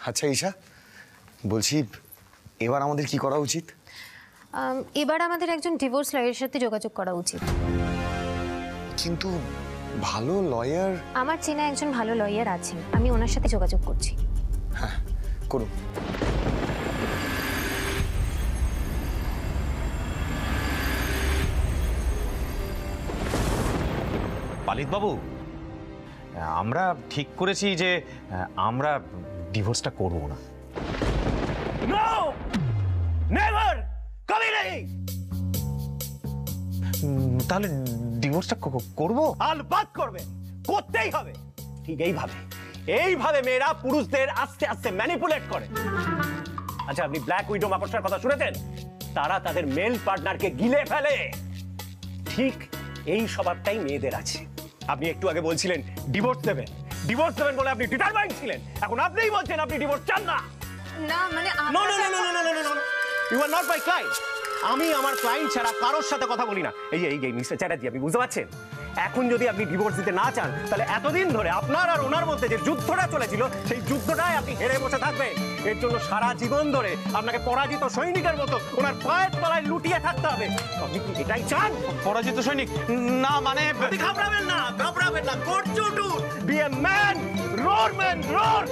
আচ্ছা ঈশা, বলছি এবার আমাদের কি করা উচিত? এবার আমাদের একজন ডিভোর্স লয়ারের সাথে যোগাযোগ করা উচিত। কিন্তু ভালো লয়ার? আমার চেনা একজন ভালো লয়ার আছেন, আমি ওনার সাথে যোগাযোগ করছি। হ্যাঁ করুন। পালিত বাবু, আমরা ঠিক করেছি যে আমরা ডিভোর্সটা করব না। নো নেভার, কবি নেই। তাহলে ডিভোর্সটা করব? আলবাত করবে, করতেই হবে। ঠিক এইভাবে মেয়েরা পুরুষদের আস্তে আস্তে ম্যানিপুলেট করে। আচ্ছা, আপনি ব্ল্যাক উইডো মাকড়সার কথা শুনেছেন? তারা তাদের মেল পার্টনারকে গিলে ফেলে। ঠিক এই স্বভাবটাই মেয়েদের আছে। আপনি একটু আগে বলছিলেন ডিভোর্স দেবেন বলে আপনি ডিটারমাইন্ড ছিলেন, এখন আপনিই বলছেন আপনি ডিভোর্স চান না। না মানে no no no no no no no, you are not my client. আমি আমার ক্লায়েন্ট ছাড়া কারোর সাথে কথা বলি না। এই মিস্টার চ্যাটার্জি, আপনি বুঝতে পারছেন? এখন যদি আপনি ডিভোর্স দিতে না চান, তাহলে এতদিন ধরে আপনার আর ওনার মধ্যে যে যুদ্ধটা চলেছিল, সেই যুদ্ধটাই আপনি হেরে বসে থাকবেন। এর জন্য সারা জীবন ধরে আপনাকে পরাজিত সৈনিকের মতো ওনার পায়ের তলায় লুটিয়ে থাকতে হবে। আপনি কি এটাই চান? পরাজিত সৈনিক না মানে? ঘাবড়াবেন না, B a man, roar man, রোর।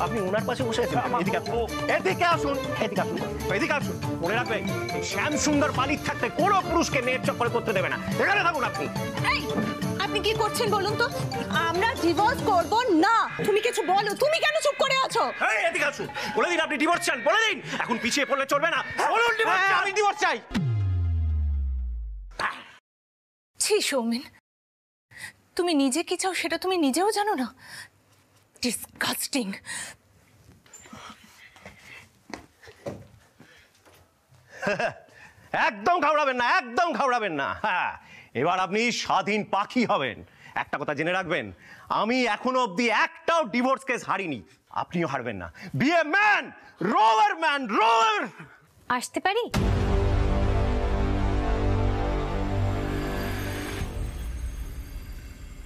আপনি ওনার পাশে বসে আছেন, এদিকে আসুন। মনে রাখবেন, এই শ্যাম সুন্দর পালিত থাকতে কোনো পুরুষকে নেট চক্করে করতে দেবে না। এখানে থাকুন আপনি। আপনি কি করছেন বলুন তো? আমরা ডিভোর্স করব না। তুমি কিছু বলো, তুমি কেন চুপ করে আছো? এদিকে আসুন, বলে দিন আপনি ডিভোর্স চান, বলে দিন। এখন পিছিয়ে পড়লে চলবে না, বলুন ডিভোর্স চান। আমি ডিভোর্স চাই। ছি সৌমেন, তুমি নিজে কি চাও সেটা তুমি নিজেও জানো না। ডিসগাস্টিং। একদম ঘাবড়াবেন না। হ্যাঁ, এবার আপনি স্বাধীন পাখি হবেন। একটা কথা জেনে রাখবেন, আমি এখনো অব্দি একটাও ডিভোর্স কেস হারিনি, আপনিও হারবেন না। বি এ ম্যান, রোয়ার। আসতে পারি?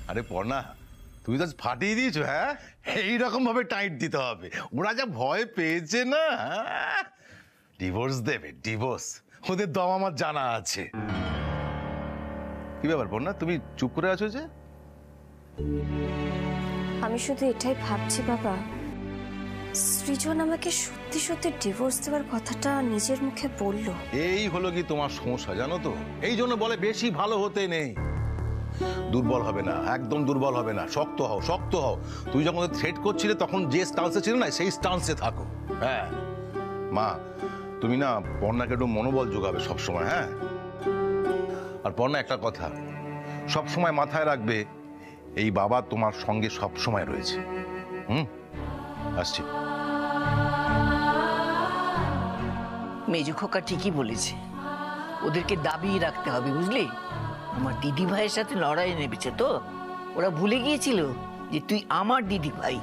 আরে পর্ণা, তুমি তো ফাটিয়ে দিয়েছো। হ্যাঁ, এইরকম ভাবে টাইট দিতে হবে। ওরা যা ভয় পেয়েছে না, ডিভোর্স দেবে, ডিভোর্স। ওদের দম আমার জানা আছে। কি ব্যাপার পর্ণা, তুমি চুপ করে আছো যে? আমি শুধু এটাই ভাবছি বাবা, সৃজন আমাকে সত্যি সত্যি ডিভোর্স দেওয়ার কথাটা নিজের মুখে বলল। এই হলো কি তোমার সমস্যা, জানো তো? এই জন্য বলে বেশি ভালো হতে নেই। দুর্বল হবে না, একদম দুর্বল হবে না। শক্ত হও। তুই যখন থ্রেট করছিলে তখন যে স্টান্সে ছিল না, সেই স্টান্সে থাকো। হ্যাঁ মা, তুমি না পর্ণাকে একটু মনোবল যোগাবে সবসময়। হ্যাঁ, আর পর্ণা একটা কথা সবসময় মাথায় রাখবে, এই বাবা তোমার সঙ্গে সবসময় রয়েছে। আসছি। মেজো খোকা ঠিকই বলেছে, ওদেরকে দাবি রাখতে হবে, বুঝলি? আমার দিদি ভাইয়ের সাথে লড়াই নেমেছে তো, ওরা ভুলে গিয়েছিল যে তুই আমার দিদি ভাই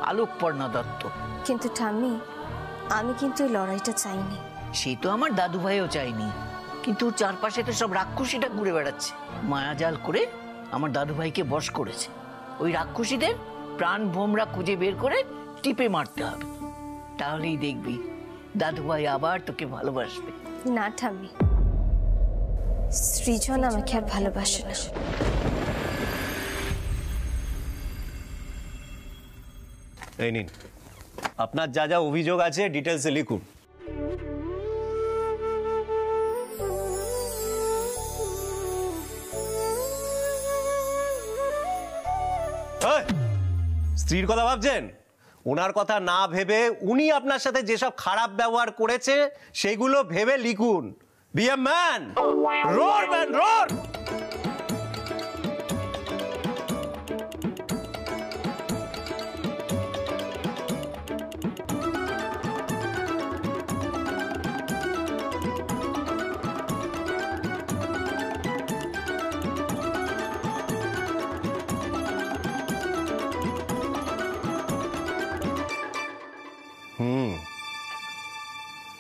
আলোকপর্ণা দত্ত। কিন্তু ঠাম্মি, আমি কিন্তু এই লড়াইটা চাইনি। সে তো আমার দাদু ভাইও চাইনি, কিন্তু ওর চারপাশে তো সব রাক্ষসীটা ঘুরে বেড়াচ্ছে, মায়াজাল করে আমার দাদু ভাইকে বশ করেছে। ওই রাক্ষসীদের প্রাণ ভোমরা খুঁজে বের করে টিপে মারতে হবে, তাহলেই দেখবি দাদু ভাই আবার তোকে ভালোবাসবে। না ঠাম্মি, সৃজন আমাকে আর ভালোবাসে না। এই নিন, আপনার যা যা অভিযোগ আছে ডিটেলসে লিখুন। স্ত্রীর কথা ভাবছেন? ওনার কথা না ভেবে উনি আপনার সাথে যেসব খারাপ ব্যবহার করেছে সেগুলো ভেবে লিখুন। Be a man, roar man, roar.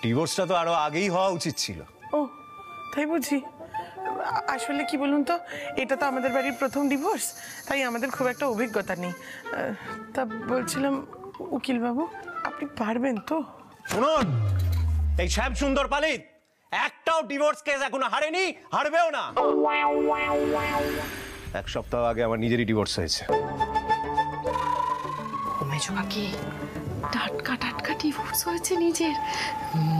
ডিভোর্সটা তো আরো আগেই হওয়া উচিত ছিল। ও তাই বুঝি? আসলে কি বলুন তো, এটা তো আমাদের বাড়ির প্রথম ডিভোর্স, তাই আমাদের খুব একটা অভিজ্ঞতা নেই। তা বলছিলাম, উকিল বাবু আপনি পারবেন তো? শুনুন, এই শ্যাম সুন্দর পালিত একটাও ডিভোর্স কেস এখনো হারেনি, হারবেও না। এক সপ্তাহ আগে আমার নিজেরই ডিভোর্স হয়েছে। মেজো কাকি টাটকা টাটকা ডিভোর্স হয়েছে নিজের,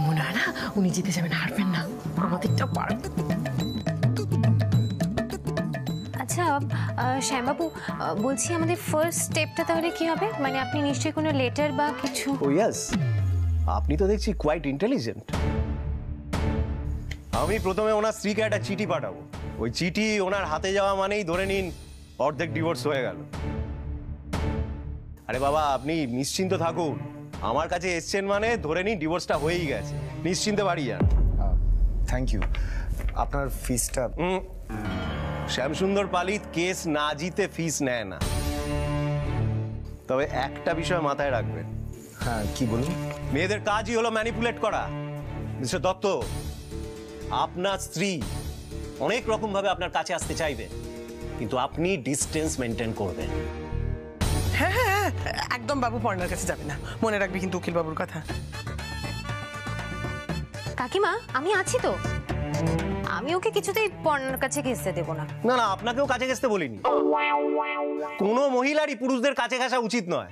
মনে হয় না উনি জিতে যাবেন, হারবেন না, আমাদেরটা পারবে। আচ্ছা শ্যামবাবু, বলছি আমাদের ফার্স্ট স্টেপটা তাহলে কি হবে? মানে আপনি নিশ্চয়ই কোনো লেটার বা কিছু? ও ইয়েস, আপনি তো দেখছি কোয়াইট ইন্টেলিজেন্ট। আমি প্রথমে ওনার স্ত্রীকে একটা চিঠি পাঠাবো। ওই চিঠি ওনার হাতে যাওয়া মানেই ধরে নিন অর্ধেক ডিভোর্স হয়ে গেল। আরে বাবা, আপনি নিশ্চিন্ত থাকুন, আমার কাছে এসছেন মানে ধরে নিন ডিভোর্সটা হয়েই গেছে, নিশ্চিন্তে বাড়ি যান। Thank you. আপনার ফিসটা? শ্যামসুন্দর পালিত কেস না জিতে ফিস নেয় না। তবে একটা বিষয় মাথায় রাখবেন। হ্যাঁ, কি বলুন? মেয়েদের কাজই হলো ম্যানিপুলেট করা। মিস্টার দত্ত, আপনার স্ত্রী অনেক রকম ভাবে আপনার কাছে আসতে চাইবে, কিন্তু আপনি ডিস্টেন্স মেনটেন করবেন। হ্যাঁ হ্যাঁ একদম বাবু পর্ণার কাছে যাবে না, মনে রাখবি কিন্তু উকিল বাবুর কথা। কাকিমা আমি আছি তো, আমি ওকে কিছুতেই পর্ণার কাছে ঘেঁষতে দেবো না। না না, আপনাকেও কাছে ঘেঁষতে বলিনি। কোনো মহিলারই পুরুষদের কাছে ঘেঁষা উচিত নয়।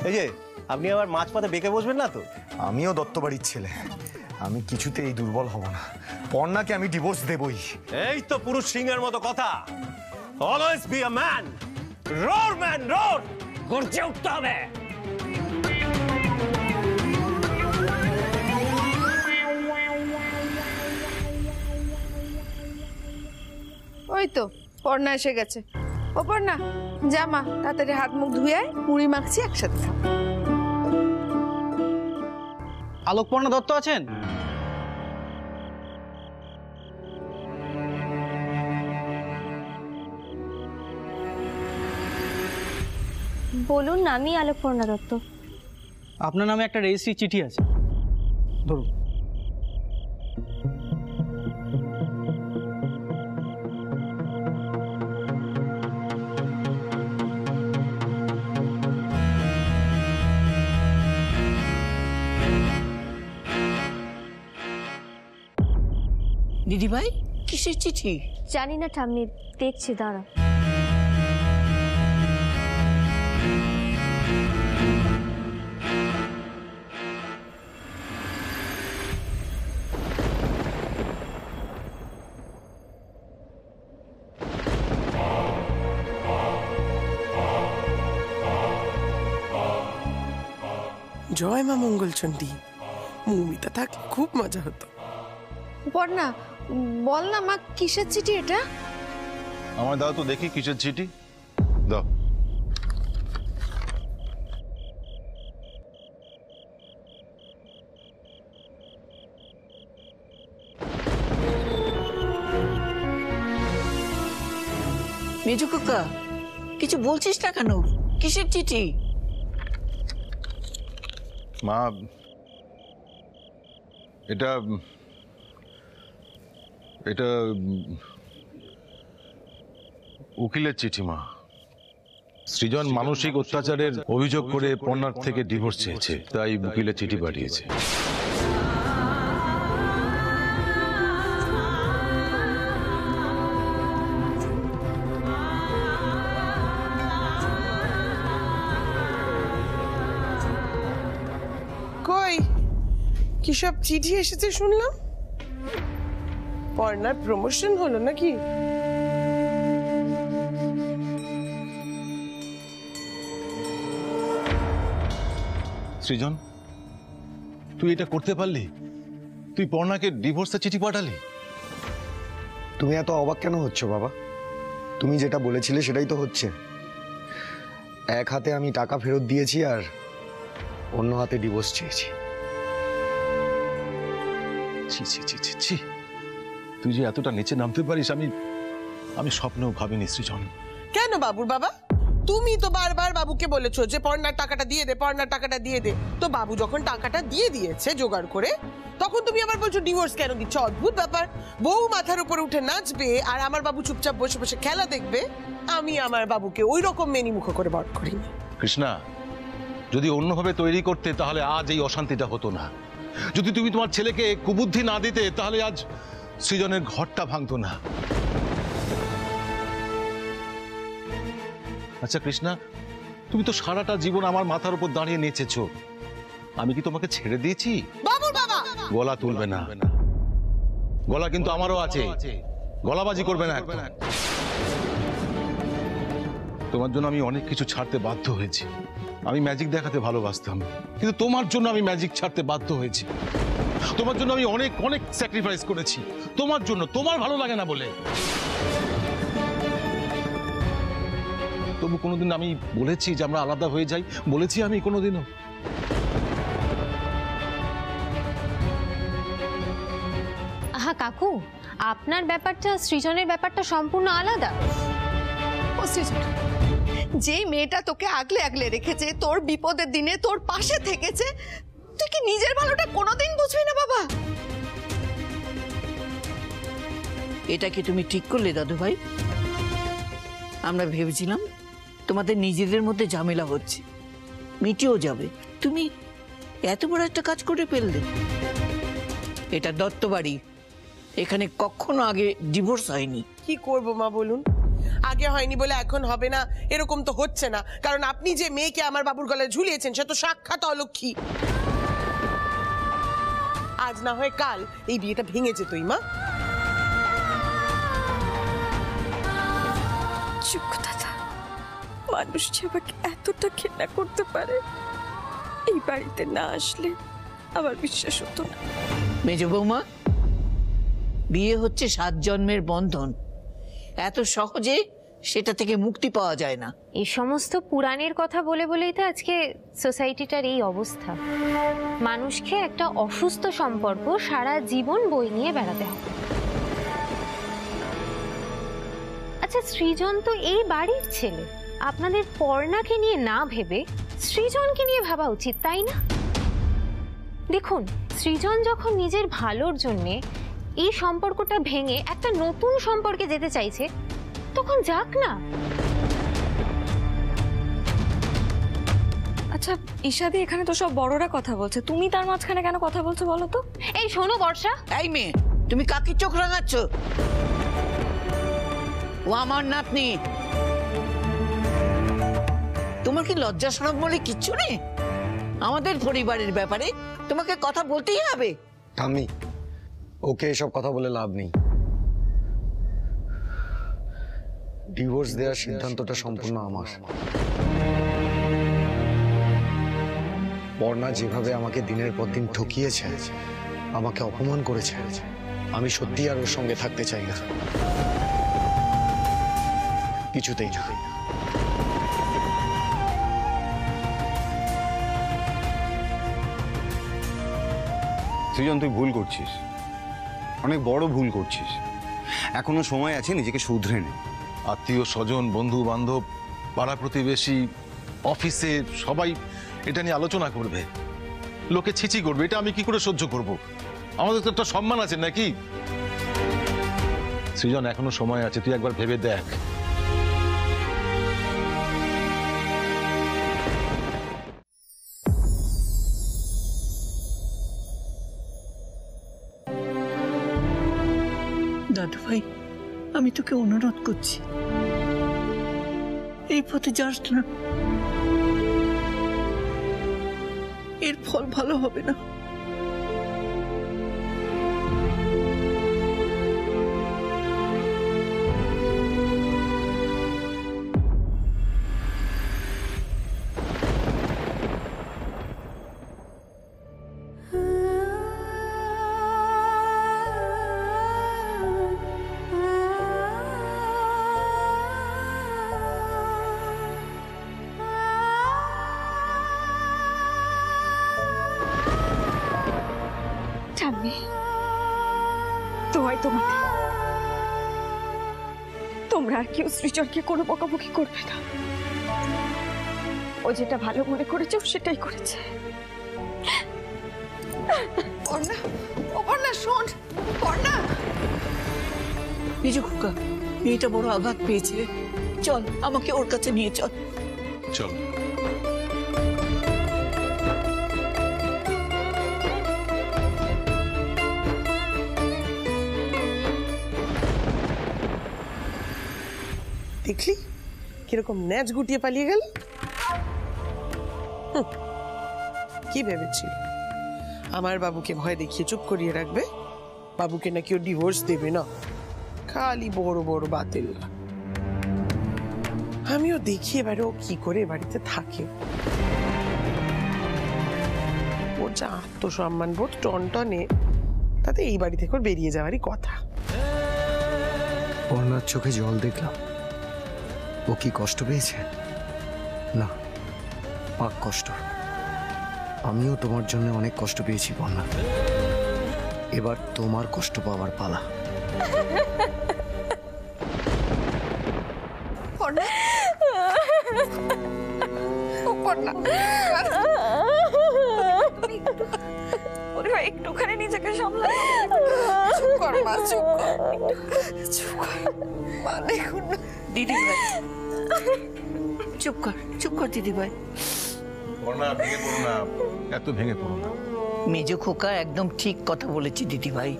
এই যে আপনি আবার মাঝপথে বেঁকে বসবেন না তো? আমিও দত্তবাড়ির ছেলে, আমি কিছুতেই দুর্বল হব না। পর্ণাকে আমি ডিভোর্স দেবই। এই তো পুরুষ সিংহের মতো কথা। Always be a man, roar man roar, গর্জে উঠতে হবে। ওই তো পর্ণা এসে গেছে। ও পর্ণা, যা মা তাড়াতাড়ি হাত মুখ ধুয়ে আয়, মুড়ি মাখছি একসাথে খাবো। আলোকপর্ণা দত্ত আছেন? বলুন, আমি আলোকপর্ণা দত্ত। আপনার নামে একটা রেজিস্ট্রি চিঠি আছে, ধরুন। দিদি ভাই, কিসের চিঠি? জানি না ঠাম্মি, দেখছি দাঁড়া। জয় মা মঙ্গলচণ্ডী, মৌমিতা থাকলে খুব মজা হতো। পর্ণা বল না মা, কিসের চিঠি এটা? আমার দাও তো দেখি কিসের চিঠি, দাও। মেজো কাকা, কিছু বলছিস না কেন? কিসের চিঠি? মা, এটা এটা উকিলের চিঠি মা। সৃজন মানসিক অত্যাচারের অভিযোগ করে পর্ণার থেকে ডিভোর্স চেয়েছে, তাই উকিলের চিঠি পাঠিয়েছে। কই কি সব চিঠি এসেছে শুনলাম? পর্ণার প্রমোশন হলো নাকি? সৃজন, তুই এটা করতে পারলি? তুই পর্ণাকে ডিভোর্সের চিঠি পাঠালি? তুমি এত অবাক কেন হচ্ছ বাবা? তুমি যেটা বলেছিলে সেটাই তো হচ্ছে। এক হাতে আমি টাকা ফেরত দিয়েছি আর অন্য হাতে ডিভোর্স চেয়েছি। ছি ছি ছি ছি ছি, তুই যে এতটা নিচে নামতে পারিস আমি স্বপ্নেও ভাবিনি সৃজন। কেন বাবুর বাবা? তুমি তো বারবার বাবুকে বলেছো যে পর্ণার টাকাটা দিয়ে দে, পর্ণার টাকাটা দিয়ে দে। তো বাবু যখন টাকাটা দিয়ে দিয়েছে জোগাড় করে, তখন তুমি আবার বলছো ডিভোর্স কেন দিচ্ছ? অদ্ভুত ব্যাপার। বউ মাথার উপরে উঠে নাচবে আর আমার বাবু চুপচাপ বসে বসে খেলা দেখবে। আমি আমার বাবুকে ওই রকম মেনি মুখ করে বড় করিনি। কৃষ্ণা, যদি অন্যভাবে তৈরি করতে তাহলে আজ এই অশান্তিটা হতো না। যদি তুমি তোমার ছেলেকে কুবুদ্ধি না দিতে তাহলে আজ সৃজনের ঘরটা ভাঙতো না। আচ্ছা কৃষ্ণা, তুমি তো সারাটা জীবন আমার মাথার উপর দাঁড়িয়ে নেচেছো, আমি কি তোমাকে ছেড়ে দিয়েছি? বাবুর বাবা গলা তুলবে না, গলা কিন্তু আমারও আছে, গলাবাজি করবে না একদম। তোমার জন্য আমি অনেক কিছু ছাড়তে বাধ্য হয়েছি। আমি ম্যাজিক দেখাতে ভালোবাসতাম, কিন্তু তোমার জন্য আমি ম্যাজিক ছাড়তে বাধ্য হয়েছি। তোমার জন্য আমি অনেক অনেক স্যাক্রিফাইস করেছি, তোমার জন্য, তোমার ভালো লাগে না বলে। তবু কোনোদিন আমি বলেছি যে আমরা আলাদা হয়ে যাই? বলেছি আমি কোনোদিনও? আহা কাকু, আপনার ব্যাপারটা সৃজনের ব্যাপারটা সম্পূর্ণ আলাদা। ও সৃজন, যেই মেয়েটা তোকে আগলে আগলে রেখেছে, তোর বিপদের দিনে তোর পাশে থেকেছে, তুই কি নিজের ভালোটা কোনোদিন বুঝবি না বাবা? এটা কি তুমি ঠিক করলে দাদু ভাই? আমরা ভেবেছিলাম তোমাদের নিজেদের মধ্যে ঝামেলা হচ্ছে, মিটেও যাবে, তুমি এত বড় একটা কাজ করে ফেললে। এটা দত্ত বাড়ি, এখানে কখনো আগে ডিভোর্স হয়নি। কি করব মা বলুন? আগে হয়নি বলে এখন হবে না এরকম তো হচ্ছে না, কারণ আপনি যে মেয়েকে আমার বাবুর গলায় ঝুলিয়েছেন সে তো সাক্ষাৎ অলক্ষী। আজ না হয় কাল এই বিয়েটা ভেঙে যেতই মা। চুপ দাদা, মানুষ যে আমাকে এতটা ঘৃণা করতে পারে এই বাড়িতে না আসলে আমার বিশ্বাস হতো না। মেজ বৌমা, বিয়ে হচ্ছে 7 জন্মের বন্ধন, এত সহজে সেটা থেকে মুক্তি পাওয়া যায় না। এই সমস্ত পুরাণের কথা বলে বলেই তো আজকে সোসাইটিটার এই অবস্থা। মানুষকে একটা অসুস্থ সম্পর্ক সারা জীবন বই নিয়ে বেড়াতে হবে। আচ্ছা সৃজন তো এই বাড়ির ছেলে, আপনাদের পর্ণাকে নিয়ে না ভেবে সৃজনকে নিয়ে ভাবা উচিত, তাই না? দেখুন, সৃজন যখন নিজের ভালোর জন্যে এই সম্পর্কটা ভেঙে একটা নতুন সম্পর্কে যেতে চাইছে, তখন যাক না। আচ্ছা ঈশাদি, এখানে তো সব বড়রা কথা বলছে, তুমি তার মাঝখানে কেন কথা বলছো বলো তো? এই শোনো বর্ষা, এই মেয়ে, তুমি কাকে চোখ রাঙাচ্ছ? ও আমার নাতনি, তোমার কি লজ্জা শরম বলে কিচ্ছু নেই? আমাদের পরিবারের ব্যাপারে তোমাকে কথা বলতেই হবে। ঠাম্মি, ওকে এসব কথা বলে লাভ নেই। ডিভোর্স দেওয়ার সিদ্ধান্তটা সম্পূর্ণ আমার। পর্ণা যেভাবে আমাকে দিনের পর দিন ঠকিয়েছে, আমাকে অপমান করেছে, আমি সত্যি আর ওর সঙ্গে থাকতে চাই না, কিছুতেই না। সৃজন, তুই ভুল করছিস, অনেক বড় ভুল করছিস। এখনো সময় আছে, নিজেকে শুধরে নে। আত্মীয় স্বজন, বন্ধু বান্ধব, পাড়া প্রতিবেশী, অফিসে সবাই এটা নিয়ে আলোচনা করবে, লোকে ছিচি করবে, এটা আমি কি করে সহ্য করব? আমাদের তো একটা সম্মান আছে নাকি? সৃজন, এখনো সময় আছে, তুই একবার ভেবে দেখ। দাদু ভাই, আমি তোকে অনুরোধ করছি, এই পথে যাস না, এর ফল ভালো হবে না। তোমরা আর কেউ সৃজনকে কোনো বকাবকি করবে না, ও যেটা ভালো মনে করেছে সেটাই করেছে। পর্ণা, ও পর্ণা শোন, পর্ণা। নিজে খোকা, মেয়েটা বড় আঘাত পেয়েছে, চল আমাকে ওর কাছে নিয়ে চল। চল। দেখলি কিরকম ন্যাচ গুটিয়ে পালিয়ে গেল। কি ভেবেছিল আমার বাবুকে ভয় দেখিয়ে চুপ করিয়ে রাখবে? বাবুকে নাকি ও ডিভোর্স দেবে না, খালি বড় বড় বাতিল। আমিও দেখি এবারে ও কি করে বাড়িতে থাকে। ওর যা আত্মসম্মান বোধ টনটনে, তাতে এই বাড়ি থেকে ওর বেরিয়ে যাওয়ারই কথা। পর্ণার চোখে জল দেখলাম। ও কি কষ্ট পেয়েছে? না, পাক কষ্ট। আমিও তোমার জন্য অনেক কষ্ট পেয়েছি পর্ণা। এবার তোমার কষ্ট পাওয়ার পালা। পর্ণা, ও পর্ণা, একটুখানি নিজেকে সামলা। চুপ কর মা, চুপ কর, চুপ কর মা। দেখুন দিদি ভাই, চুপ কর দিদি ভাই। ভেঙে পড়ো না, এত ভেঙে পড়ো না। মেজ খোকা একদম ঠিক কথা বলেছি দিদি ভাই।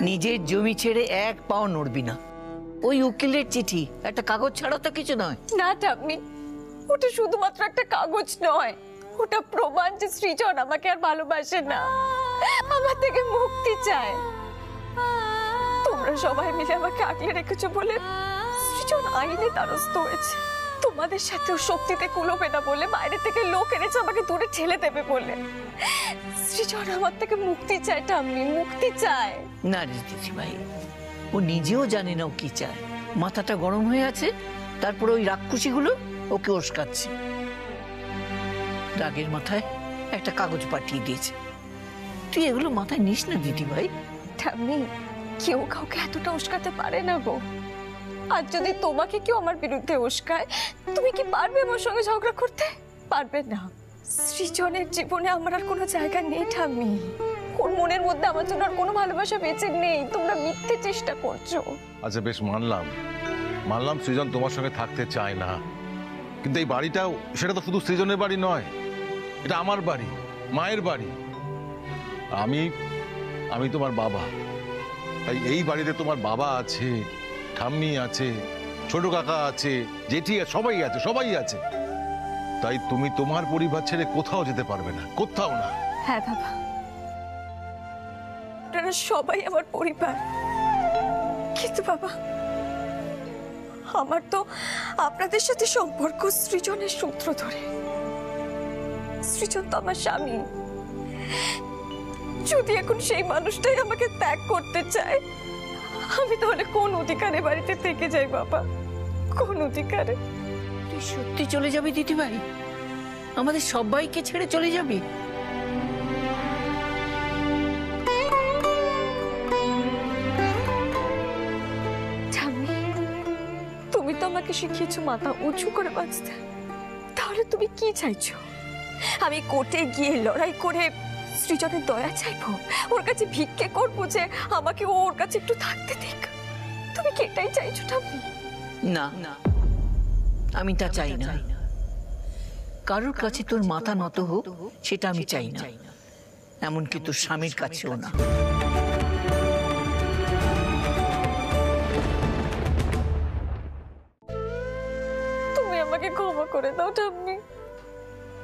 নিজের জমি ছেড়ে এক পাও নড়বি না। ওই উকিলের চিঠি একটা কাগজ ছাড়া তো কিছু নয়। না ঠাম্মি, ওটা শুধুমাত্র একটা কাগজ নয়, ওটা প্রমাণ যে সৃজন আমাকে আর ভালোবাসে না, আমার থেকে মুক্তি চায়। তোমরা সবাই মিলে আমাকে আগলে রেখেছো বলে সৃজন আইনে দ্বারস্থ হয়েছে। তোমাদের সাথেও শক্তিতে কুলোবে না বলে বাইরে থেকে লোক এনেছে আমাকে দূরে ঠেলে দেবে বলে। সৃজন আমার থেকে মুক্তি চায় ঠাম্মি, মুক্তি চায়। না রে দিদি ভাই, ও নিজেও জানে না ও কি চায়। মাথাটা গরম হয়ে আছে, তারপরে ওই রাক্ষসীগুলো ওকে উস্কাচ্ছে। রাগের মাথায় একটা কাগজ পাঠিয়ে দিয়েছে। তুই এগুলো মাথায় নিস না দিদি ভাই। ঠাম্মি, কেউ কাউকে এতটা উস্কাতে পারে না গো। আর যদি তোমাকে কেউ আমার বিরুদ্ধে উস্কায়, তুমি কি পারবে আমার সঙ্গে ঝগড়া করতে? পারবে না। সৃজনের জীবনে আমার আর কোনো জায়গা নেই ঠাম্মি। ওর মনের মধ্যে আমার জন্য আর কোনো ভালোবাসা বেঁচে নেই। তোমরা মিথ্যে চেষ্টা করছো। আচ্ছা বেশ, মানলাম সৃজন তোমার সঙ্গে থাকতে চায় না, কিন্তু এই বাড়িটাও, সেটা তো শুধু সৃজনের বাড়ি নয়, এটা আমার বাড়ি, মায়ের বাড়ি। আমি তোমার বাবা, তাই এই বাড়িতে তোমার বাবা আছে, ঠাম্মি আছে, ছোট কাকা আছে, জেঠি আছে, সবাই আছে। তাই তুমি তোমার পরিবার ছেড়ে কোথাও যেতে পারবে না, কোথাও না। হ্যাঁ বাবা, আপনারা সবাই আমার পরিবার, কিন্তু বাবা আমার তো আপনাদের সাথে সম্পর্ক সৃজনের সূত্র ধরে। সৃজন তো আমার স্বামী। যদি এখন সেই মানুষটাই আমাকে ত্যাগ করতে চায়, আমি তাহলে কোন অধিকারে বাড়িতে থেকে যাই বাবা? কোন অধিকারে? তুই সত্যি চলে যাবি দিদি ভাই? আমাদের সবাইকে ছেড়ে চলে যাবি? তুমি তো আমাকে শিখিয়েছো মাথা উঁচু করে বাঁচতে, তাহলে তুমি কি চাইছো? আমি কোর্টে গিয়ে লড়াই করে সৃজনের দয়া চাইবো, ওর কাছে ভিক্ষে করবো যে আমাকে ওর কাছে একটু থাকতে দিক? তুমি কি এটাই চাইছো ঠাম্মি? না, আমি তা চাই না। কারোর কাছে তোর মাথা নত হোক সেটা আমি চাই না, এমনকি তোর স্বামীর কাছেও না। তুমি আমাকে ক্ষমা করে দাও ঠাম্মি।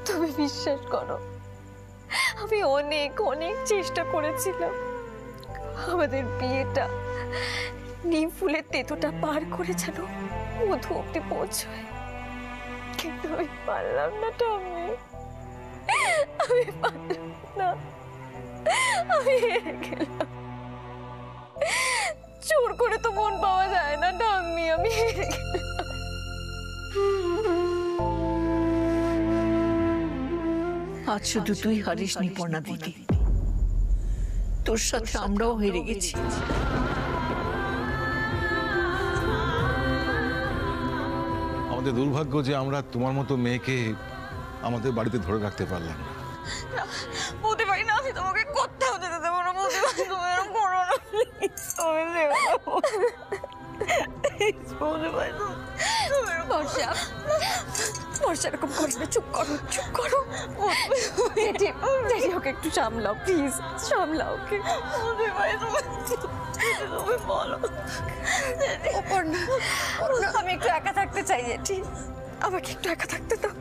তুমি বিশ্বাস করো, আমি অনেক অনেক চেষ্টা করেছিলাম আমাদের বিয়েটা নিম ফুলের তেতোটা পার করে যেন মধু অব্দি পৌঁছয়, কিন্তু আমি পারলাম না ঠাম্মি, আমি পারলাম না। আমি হেরে গেলাম। জোর করে তো মন পাওয়া যায় না ঠাম্মি, আমি হেরে গেলাম। আজ শুধু তুই হারিস নি পর্ণা দিদি, তোর সাথে আমরাও হেরে গেছি। আমাদের দুর্ভাগ্য যে আমরা তোমার মতো মেয়েকে আমাদের বাড়িতে ধরে রাখতে পারলাম না। বলতে পারি না, আমি তোমাকে কোথাও যেতে দেবো না। বলতে পারি তুমি এরকম করো না, বর্ষা, বর্ষা এরকম করি না। চুপ করো, চুপ করো। ওকে একটু সামলাও প্লিজ, সামলাও ওকে। তুমি বলো। আমি একটু একা থাকতে চাই জেঠি, আমাকে একটু একা থাকতে দাও।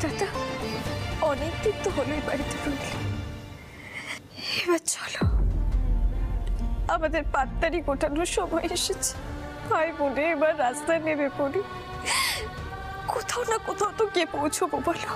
দাদা, অনেকদিন তো হলো এই বাড়িতে রইলে, এবার চলো, আমাদের পাত্তারি গোটানোর সময় এসেছে। ভাই বলে এবার রাস্তায় নেমে পড়ি, কোথাও না কোথাও তো গিয়ে পৌঁছবো বলো।